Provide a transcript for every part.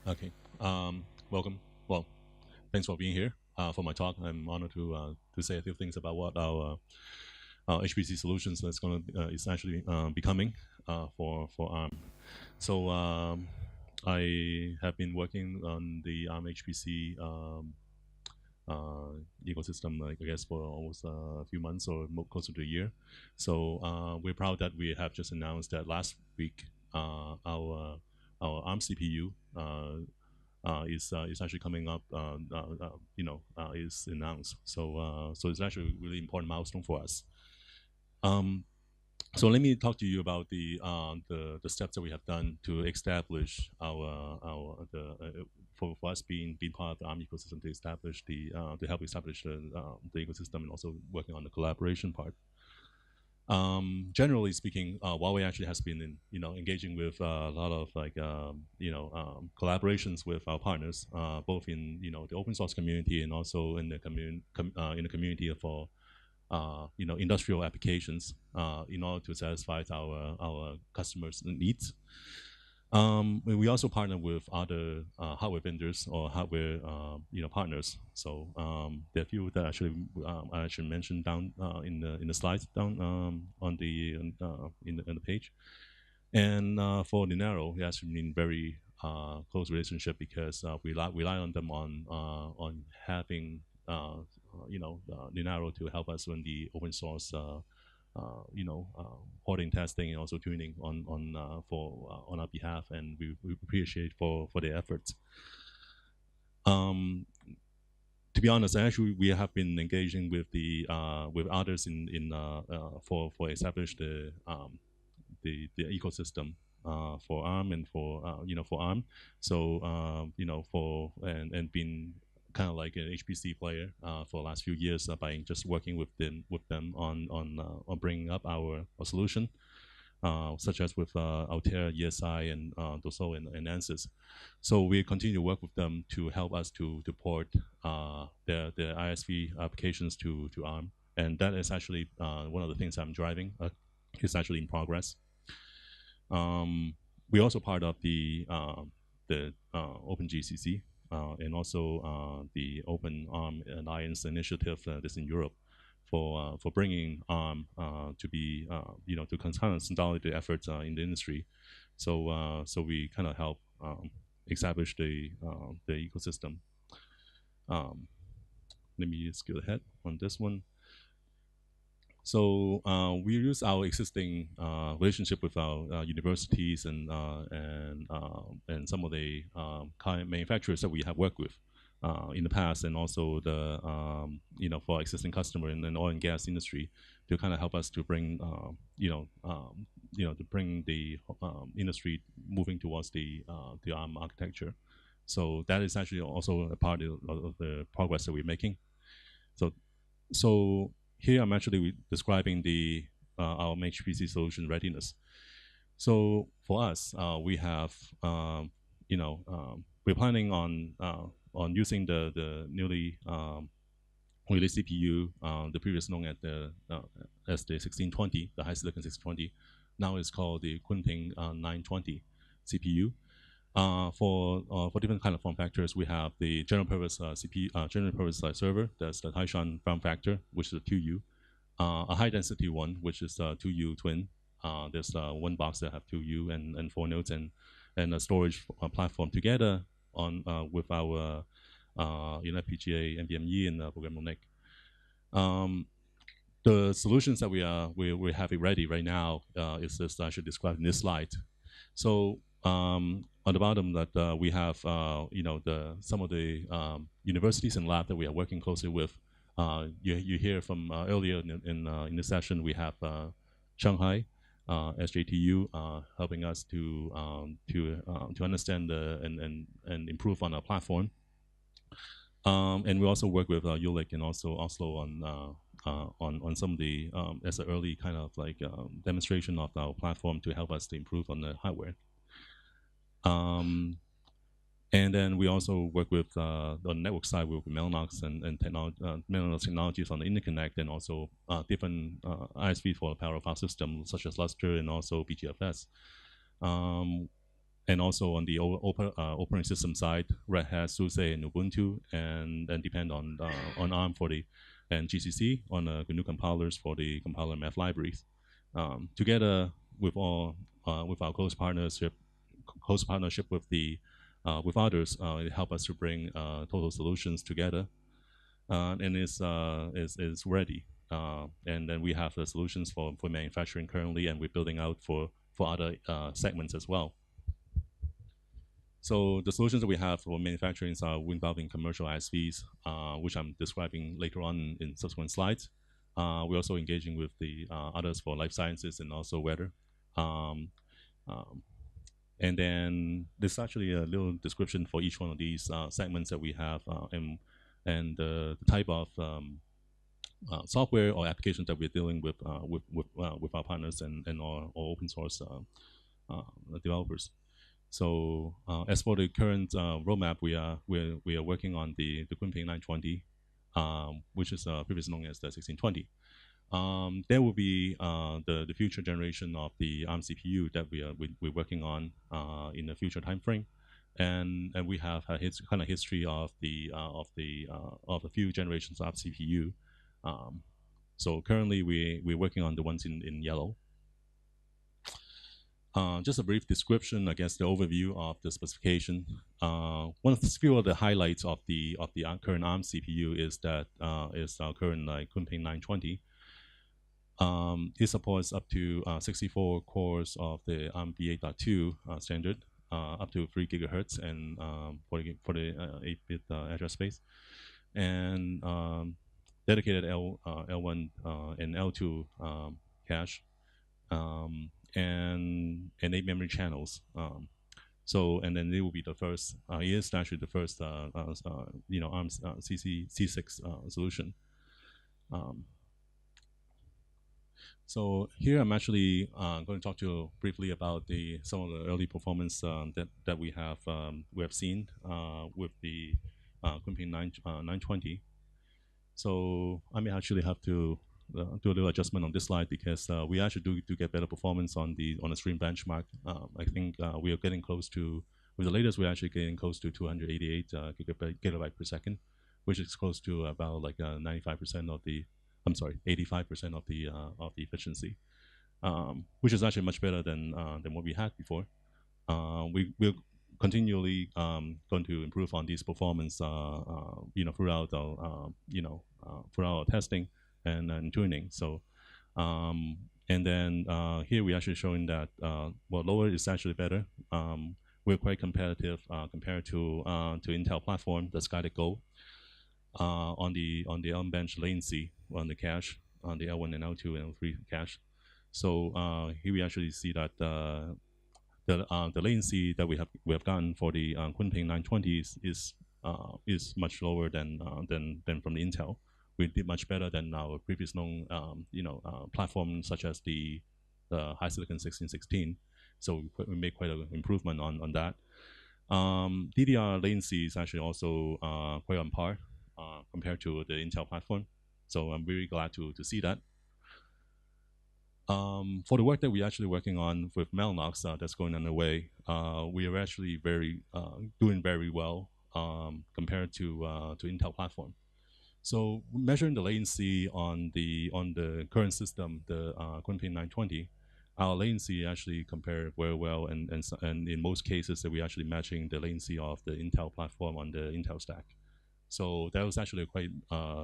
Okay. Welcome. Well, thanks for being here for my talk. I'm honored to say a few things about what our HPC solutions is going to is actually becoming for ARM. So I have been working on the ARM HPC ecosystem, like I guess, for almost a few months or closer to a year. So we're proud that we have just announced that last week our ARM CPU is actually coming up. Is announced. So it's actually a really important milestone for us. Um, so let me talk to you about the steps that we have done to establish our for us being part of the ARM ecosystem to establish to help establish the ecosystem and also working on the collaboration part. Generally speaking, Huawei actually has been engaging with a lot of collaborations with our partners, both in the open source community and also in the community for industrial applications in order to satisfy our customers' needs. We also partner with other hardware vendors or hardware partners. So there are a few that I actually mentioned down in the slides down on the in the page. And for Linaro, it has been very close relationship because we rely on them on having Linaro to help us on the open source porting testing and also tuning on our behalf, and we appreciate for their efforts. To be honest, actually, we have been engaging with with others for establish the ecosystem for ARM and for ARM. So and been kind of like an HPC player for the last few years by just working with them on bringing up our solution, such as with Altair, ESI, and Dassault and Ansys. So we continue to work with them to help us to port their ISV applications to ARM, and that is actually one of the things I'm driving. It's actually in progress. We also part of the OpenGCC and also the Open ARM Alliance initiative that's in Europe for bringing ARM to be to kind of consolidate the efforts in the industry. So we kind of help establish the ecosystem. Let me just go ahead on this one. So we use our existing relationship with our universities and some of the kind manufacturers that we have worked with in the past, and also the for our existing customer in the oil and gas industry to kind of help us to bring to bring the industry moving towards the ARM architecture. So that is actually also a part of the progress that we're making. So here I'm actually describing our HPC solution readiness. So for us, we have we're planning on using the newly released CPU, the previous known as the 1620, the high silicon 1620. Now it's called the Kunping 920 CPU. For different kind of form factors, we have the general purpose CPU, general purpose server. That's the Taishan form factor, which is a 2U. A high density one, which is a 2U twin. There's one box that have 2U and 4 nodes and a storage platform together on with our FPGA, NVMe, and programmable NIC. The solutions that we have it ready right now is this I should describe in this slide. So on the bottom that we have some of the universities and lab that we are working closely with. You hear from earlier in the session we have Shanghai SJTU helping us to understand and improve on our platform. And we also work with Jülich and also Oslo on some of the as an early kind of like demonstration of our platform to help us to improve on the hardware. And then we also work with on the network side with Mellanox and Mellanox technologies on the interconnect, and also different ISV for the power of our system, such as Lustre and also BGFS. and also on the operating system side, Red Hat, SUSE, and Ubuntu, and then depend on ARM for the and GCC on the GNU compilers for the compiler math libraries. Together with all with our close partnership with others, it helps us to bring total solutions together, and is ready. And then we have the solutions for manufacturing currently, and we're building out for other segments as well. So the solutions that we have for manufacturing are involving commercial ISVs, which I'm describing later on in subsequent slides. We're also engaging with the others for life sciences and also weather. And then there's actually a little description for each one of these segments that we have, and the type of software or applications that we're dealing with our partners and our open source developers. So as for the current roadmap, we are working on the Kunpeng 920, which is previously known as the 1620. There will be the future generation of the ARM CPU that we're working on in the future time frame, and we have a kind of history of the few generations of CPU. So currently we're working on the ones in yellow. Just a brief description, I guess, the overview of the specification. One of the few of the highlights of the current ARM CPU is that is our current Kunpeng 920. It supports up to 64 cores of the ARM v8.2 standard, up to 3 gigahertz, and for the 8-bit address space, and dedicated L1 and L2 cache, and 8 memory channels. So, and then it will be the first. It is actually the first, ARM C6 solution. So here I'm actually going to talk to you briefly about some of the early performance that we have seen with the Kunpeng 920. So I may actually have to do a little adjustment on this slide, because we actually do get better performance on the stream benchmark. I think we are getting close to, with the latest, we're actually getting close to 288 gigabyte per second, which is close to about like 95% of the, 85% of the efficiency, which is actually much better than what we had before. We're continually going to improve on this performance, throughout our throughout our testing and tuning. So, and then here we're actually showing that lower is actually better. We're quite competitive compared to Intel platform, the Skylake Go, on the ARM bench latency on the cache, on the L1 and L2 and L3 cache. So here we actually see that the latency that we have gotten for the Kunpeng 920 is much lower than from the Intel. We did much better than our previous known platform, such as the HiSilicon 1616. So we made quite an improvement on that. DDR latency is actually also quite on par compared to the Intel platform. So I'm very glad to see that. For the work that we're actually working on with Mellanox that's going underway, we are actually doing very well compared to Intel platform. So measuring the latency on the current system, the Kunpeng 920, our latency actually compared very well, and in most cases that we're actually matching the latency of the Intel platform on the Intel stack. So that was actually a quite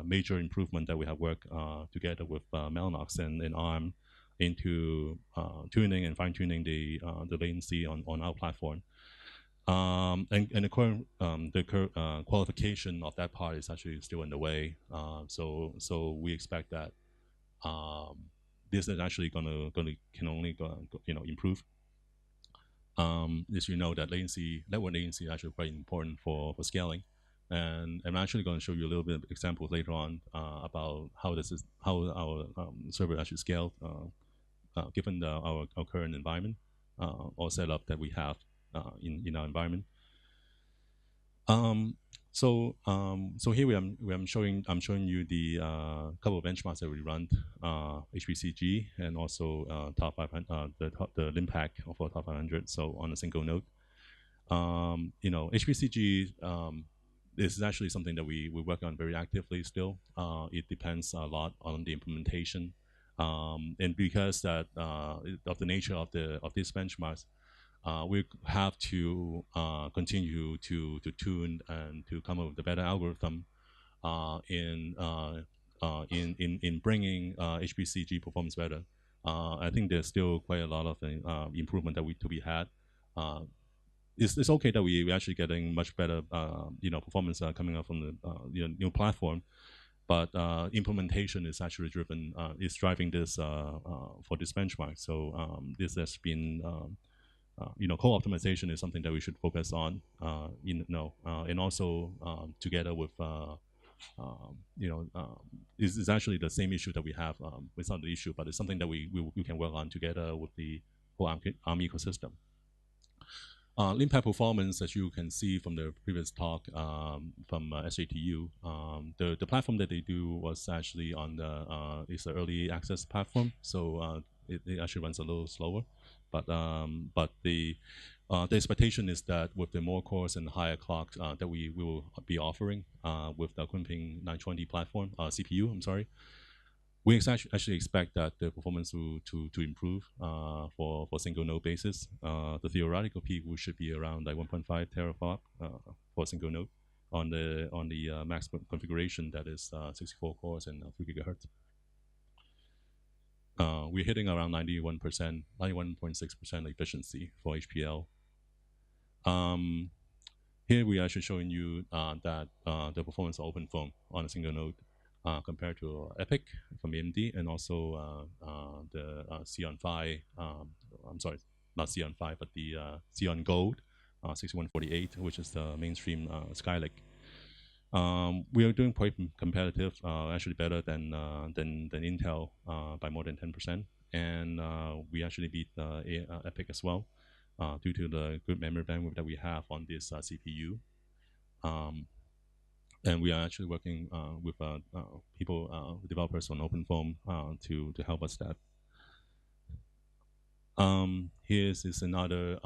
major improvement that we have worked together with Mellanox and ARM into tuning and fine-tuning the latency on our platform. And the current qualification of that part is actually still underway. So we expect that this is actually can only improve. As you know, that network latency is actually quite important for scaling. And I'm actually going to show you a little bit of examples later on about how our server actually scaled given our current environment or setup that we have in our environment. So here I'm showing you the couple of benchmarks that we run, HPCG and also top 500, the LIMPAC for top 500. So on a single node. HPCG is actually something that we work on very actively still. It depends a lot on the implementation, and because that of the nature of these benchmarks, we have to continue to tune and to come up with a better algorithm in bringing HPCG performance better. I think there's still quite a lot of improvement that to be had. It's okay that we actually getting much better performance coming out from the new platform, but implementation is actually is driving this for this benchmark. So this has been co-optimization is something that we should focus on, and also together with it's actually the same issue that we have. It's not the issue, but it's something that we can work on together with the whole ARM ecosystem. Impact performance, as you can see from the previous talk from SATU, the platform that they do was actually on it's an early access platform, so it actually runs a little slower. But the expectation is that with the more cores and higher clocks that we will be offering with the Kunping 920 platform CPU, I'm sorry, we actually expect that the performance to improve for single node basis. The theoretical peak should be around like 1.5 teraflop for a single node on the max configuration that is 64 cores and 3 gigahertz. We're hitting around 91.6% efficiency for HPL. Here we are actually showing you that the performance of OpenFOAM on a single node compared to EPIC from AMD, and also the Xeon Phi. I'm sorry, not Xeon Phi, but the Xeon Gold 6148, which is the mainstream Skylake. We are doing quite competitive, actually better than Intel by more than 10%, and we actually beat EPIC as well due to the good memory bandwidth that we have on this CPU. And we are actually working with people, developers on OpenFOAM to help us that. Here's is another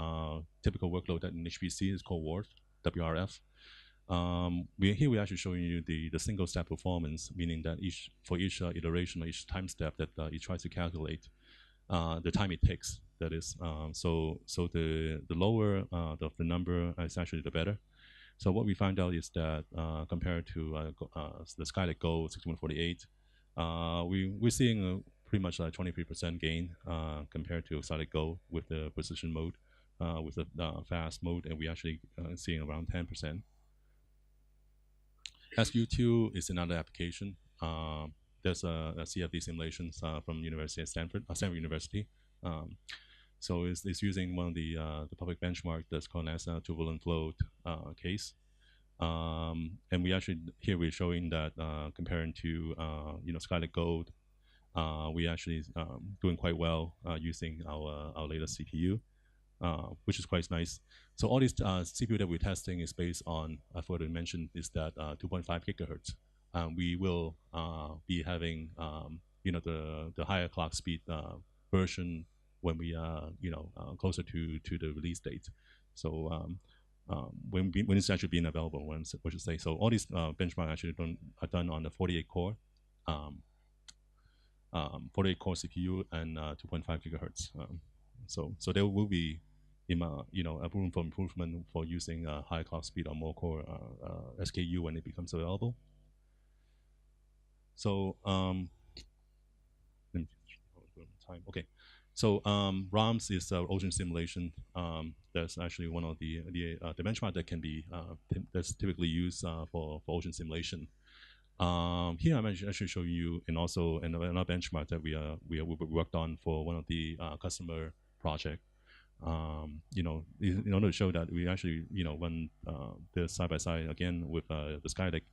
typical workload that in HPC is called WRF. Here we're actually showing you the single step performance, meaning that for each iteration or each time step that it tries to calculate the time it takes. That is, so the lower the number is actually the better. So what we found out is that compared to the Skylake Go 6148, we're seeing pretty much like 23% gain compared to Skylake Go with the precision mode, with the fast mode, and we're actually seeing around 10%. SU2 is another application. There's a CFD simulations from Stanford University. So it's using one of the public benchmark that's called NASA turbulent float case. And we actually, here we're showing that comparing to Skylake Gold, we actually doing quite well using our latest CPU, which is quite nice. So all these CPU that we're testing is based on, I forgot to mention, is that 2.5 gigahertz. We will be having the higher clock speed version when we are closer to the release date. So when it's actually being available, what should say. So all these benchmarks actually are done on the 48 core 48 core CPU and 2.5 gigahertz. So there will be a room for improvement for using high clock speed or more core SKU when it becomes available. So okay. So ROMS is ocean simulation. That's actually one of the benchmark that can be that's typically used for ocean simulation. Here I'm actually showing you, and also another benchmark that we worked on for one of the customer project. In order to show that we actually run this side by side again with the Skylake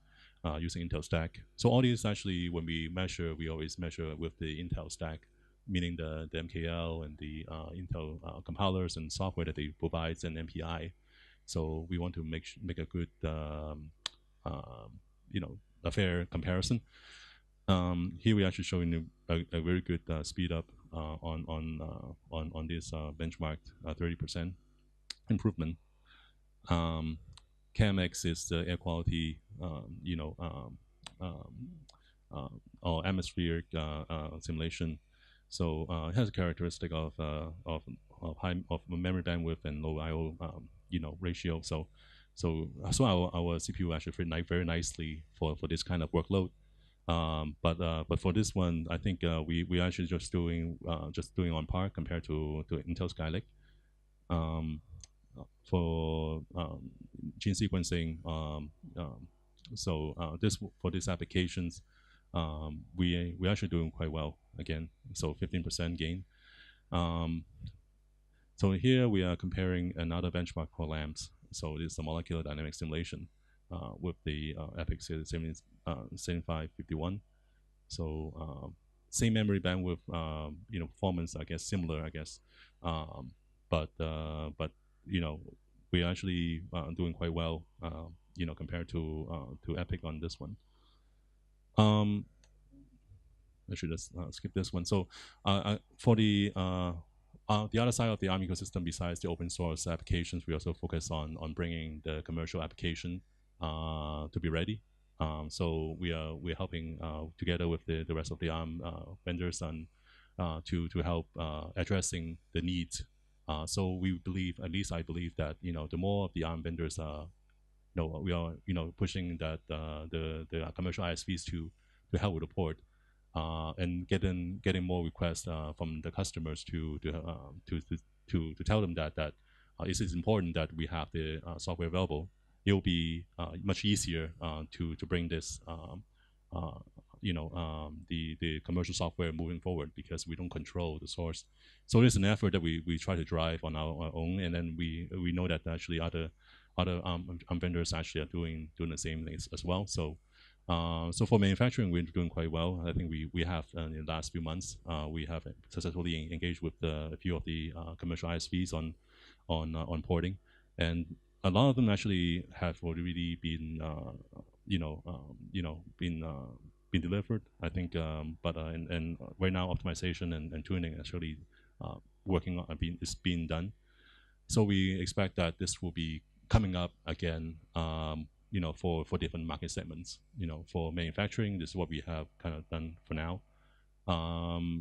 using Intel stack. So all these actually, when we measure, we always measure with the Intel stack, meaning the MKL and the Intel compilers and software that they provide and MPI. So we want to make a good a fair comparison. Here we're actually showing a very good speed up on this benchmark, 30% improvement. CAMX is the air quality, or atmospheric simulation. So it has a characteristic of high of memory bandwidth and low I/O ratio. So our CPU actually fit very nicely for this kind of workload. But for this one, I think we actually just doing on par compared to Intel Skylake. For gene sequencing, this for these applications, we actually doing quite well again. So 15% gain. So here we are comparing another benchmark called LAMPS. So it's a molecular dynamic simulation with the HPC 7551. So same memory bandwidth, performance, I guess, similar, I guess. But we're actually doing quite well, compared to Epic on this one. I should just skip this one. So for the other side of the ARM ecosystem, besides the open source applications, we also focus on bringing the commercial application to be ready. So we're helping together with the rest of the ARM vendors and to help addressing the needs. So we believe, at least I believe, that the more of the ARM vendors we are pushing that the commercial ISVs to help with the port. And getting more requests from the customers to tell them that it is important that we have the software available. It will be much easier to bring this the commercial software moving forward, because we don't control the source. So it's an effort that we try to drive on our own, and then we know that actually other vendors actually are doing the same things as well. So for manufacturing, we're doing quite well. I think we have in the last few months we have successfully engaged with a few of the commercial ISVs on porting, and a lot of them actually have already been been delivered. I think, but and right now optimization and tuning actually working on is being done. So we expect that this will be coming up again. For different market segments. For manufacturing, this is what we have kind of done for now.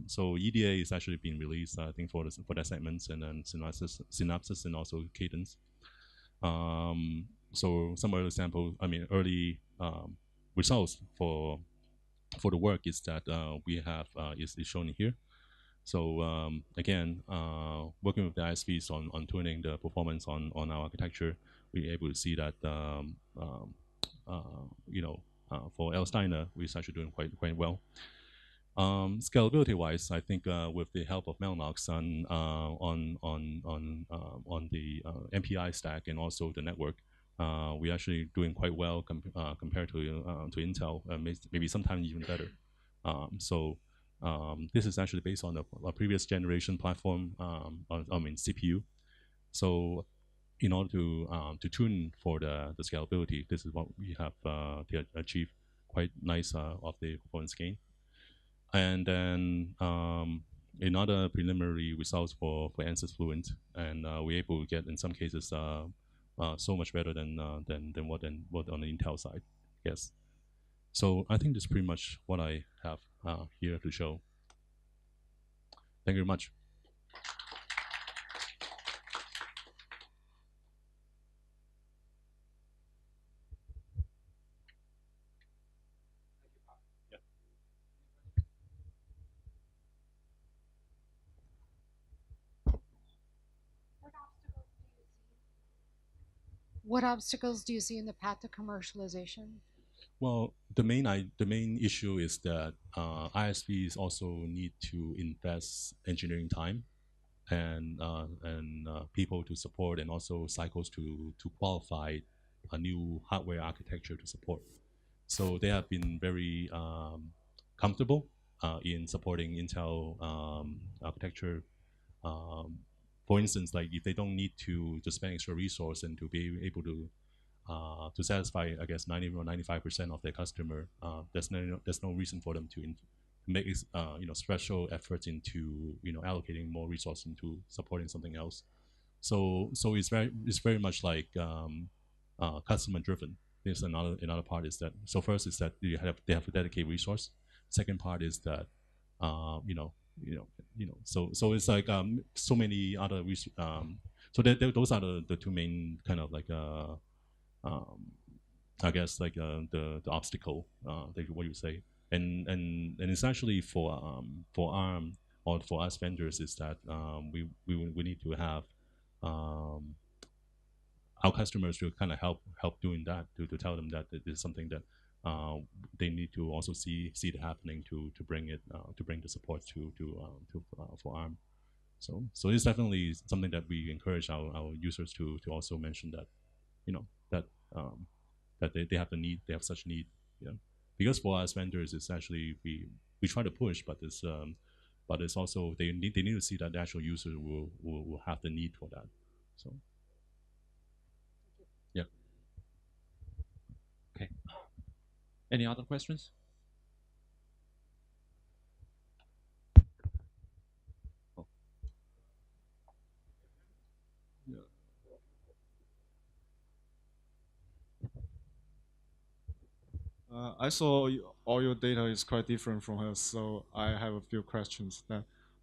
So EDA is actually being released, I think, for that segments, and then synopsis and also cadence. So some early early results for the work is that we have is shown here. So again, working with the ISVs on tuning the performance on our architecture, we're able to see that for L. Steiner, we're actually doing quite well. Scalability wise, I think with the help of Mellanox on the MPI stack and also the network, we're actually doing quite well compared to Intel, maybe sometimes even better. This is actually based on a previous generation platform, CPU. So in order to tune for the scalability, this is what we have achieved quite nice of the performance gain. And then another preliminary results for ANSYS Fluent, and we're able to get in some cases so much better than what on the Intel side. Yes. So I think that's pretty much what I have here to show. Thank you very much. What obstacles do you see in the path to commercialization? Well, the main issue is that ISVs also need to invest engineering time and people to support, and also cycles to qualify a new hardware architecture to support. So they have been very comfortable in supporting Intel architecture. For instance, like if they don't need to spend extra resource and to be able to satisfy, I guess, 90 or 95% of their customer, there's no reason for them to make special efforts into allocating more resources into supporting something else. So it's very much like customer driven. There's another part is that, so first is that they have a dedicated resource. Second part is that uh, you know so it's like so many other so those are the two main kind of like um, I guess like the obstacle, like what you say, and essentially for ARM or for us vendors is that we need to have um, our customers to kind of help doing that, to tell them that it is something that uh, they need to also see it happening, to bring it to bring the support to for ARM. So it's definitely something that we encourage our users to also mention that, that that they have the need, they have such need, because for us vendors it's actually we try to push, but it's also they need to see that the actual user will have the need for that. So yeah. Okay. Any other questions? Oh. Yeah. I saw all your data is quite different from us, so I have a few questions.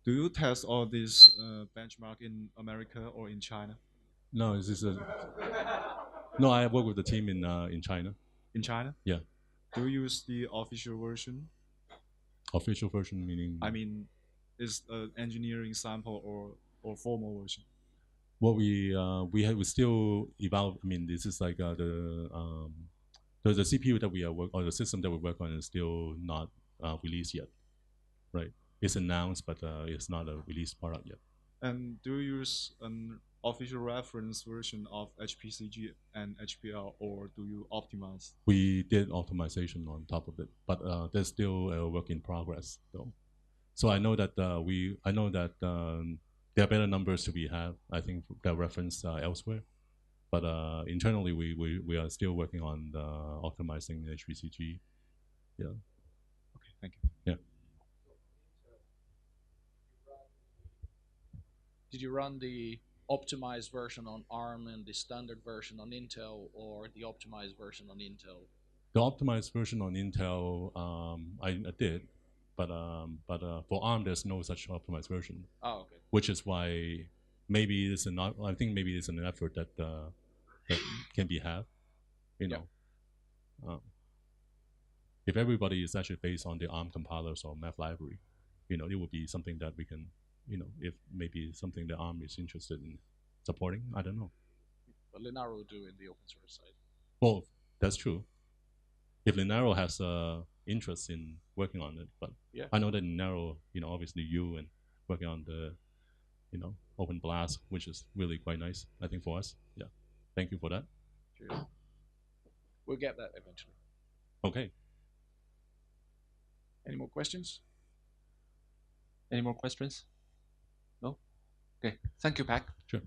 Do you test all these benchmark in America or in China? No, this is a no. I work with the team in China. In China? Yeah, Do you use the official version? official version meaning I mean, is engineering sample or formal version? what we still evolve. I mean, this is like the CPU that we are work, or the system that we work on is still not released yet, right? It's announced, but it's not a released product yet. And do you use an official reference version of HPCG and HPL, or do you optimize? We did optimization on top of it, but there's still a work in progress though. So I know that there are better numbers to be had. I think that reference elsewhere, but internally we are still working on optimizing HPCG. Yeah. Okay, thank you. Yeah. Did you run the optimized version on ARM and the standard version on Intel, or the optimized version on Intel? The optimized version on Intel, I did, but for ARM, there's no such optimized version. Oh, okay. Which is why maybe it's an I think maybe it's an effort that can be had. You know, um, if everybody is actually based on the ARM compilers or math library, it would be something that we can, if maybe something that ARM is interested in supporting. I don't know. But Linaro will do in the open source side. Well, that's true. If Linaro has interest in working on it, but yeah, I know that Linaro, obviously you and working on the, open blast, which is really quite nice. I think for us, yeah. Thank you for that. Cheers. We'll get that eventually. Okay. Any more questions? Any more questions? No? Okay. Thank you, Pak. Sure.